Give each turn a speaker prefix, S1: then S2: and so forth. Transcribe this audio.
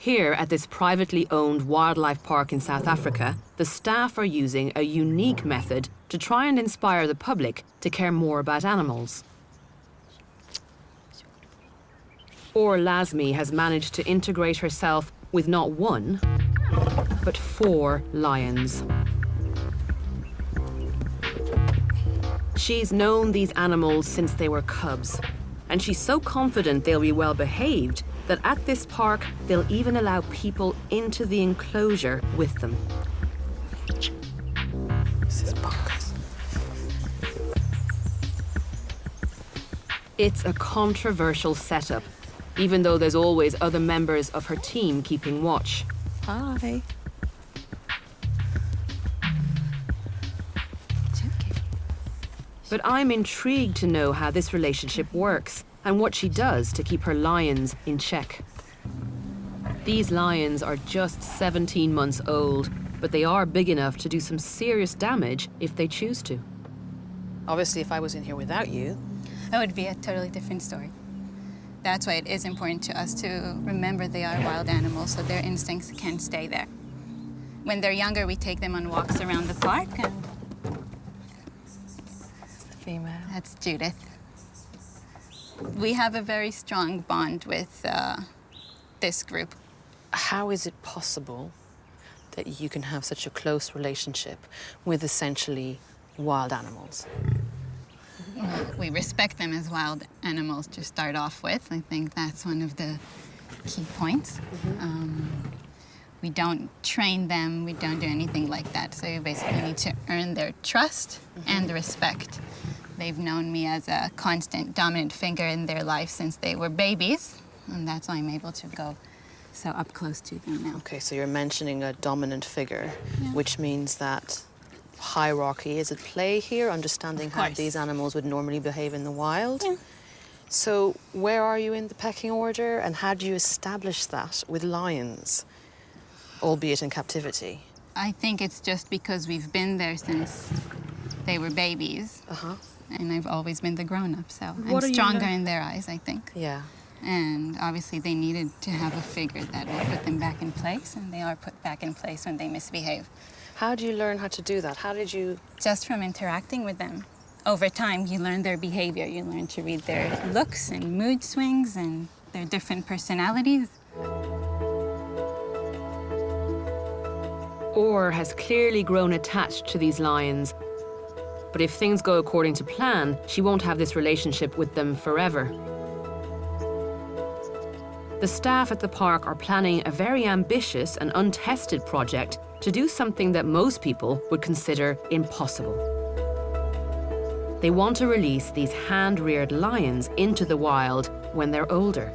S1: Here at this privately owned wildlife park in South Africa, the staff are using a unique method to try and inspire the public to care more about animals. Or Lasmi has managed to integrate herself with not one, but 4 lions. She's known these animals since they were cubs, and she's so confident they'll be well behaved that at this park, they'll even allow people into the enclosure with them.
S2: This is bonkers.
S1: It's a controversial setup, even though there's always other members of her team keeping watch.
S2: Hi.
S1: But I'm intrigued to know how this relationship works and what she does to keep her lions in check. These lions are just 17 months old, but they are big enough to do some serious damage if they choose to.
S2: Obviously, if I was in here without you...
S3: That would be a totally different story. That's why it is important to us to remember they are wild animals, so their instincts can stay there. When they're younger, we take them on walks around the park, and
S2: It's the female.
S3: that's Judith. We have a very strong bond with this group.
S2: How is it possible that you can have such a close relationship with essentially wild animals?
S3: We respect them as wild animals to start off with. I think that's one of the key points. We don't train them, we don't do anything like that. So you basically need to earn their trust and respect. They've known me as a constant dominant figure in their life since they were babies, and that's why I'm able to go so up close to them now.
S2: Okay, so you're mentioning a dominant figure, which means that hierarchy is at play here, understanding how these animals would normally behave in the wild.
S3: Yeah.
S2: So where are you in the pecking order, and how do you establish that with lions, albeit in captivity?
S3: I think it's just because we've been there since they were babies. And I've always been the grown-up, so I'm stronger in their eyes, I think.
S2: Yeah.
S3: And obviously they needed to have a figure that will put them back in place, and they are put back in place when they misbehave.
S2: How do you learn how to do that? How did you...
S3: Just from interacting with them. Over time, you learn their behavior. You learn to read their looks and mood swings and their different personalities.
S1: Or has clearly grown attached to these lions. But if things go according to plan, she won't have this relationship with them forever. The staff at the park are planning a very ambitious and untested project to do something that most people would consider impossible. They want to release these hand-reared lions into the wild when they're older.